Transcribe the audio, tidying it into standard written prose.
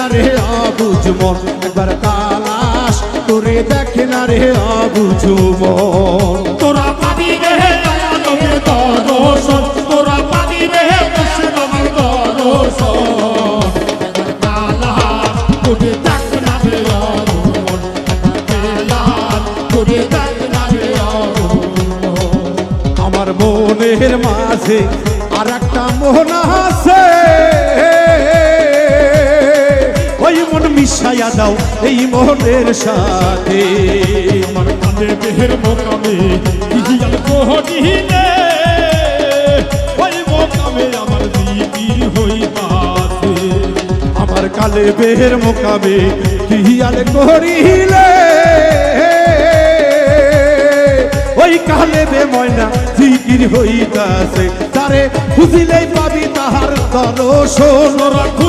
না রে অবুঝ মন, একবার তালাশ করে দেখে না রে অবুঝ মন। তোরা পাবি রে দয়া নবীর দর্শন, তোরা পাবি রে মুর্শিদ নবীর দর্শন। তালাশ করে দেখ না রে অবুঝ মন, তালাশ করে দেখ না রে অবুঝ মন। আমার মনের মাঝে আর একটা মন আছে, ওই মন মিশাইয়া দাও এই মনের সাথে। আমার কালে বেহের মোকামে হিয়াল কোহনিলে, ওই মোকামে আমার জিকির হইতাছে। আমার কালে বেহের মোকামে হিয়াল করিলে, ওই কালে বে ময়না জিকির হইতাছে। তারে খুঁজিলেই পাবি তাহার দর্শন।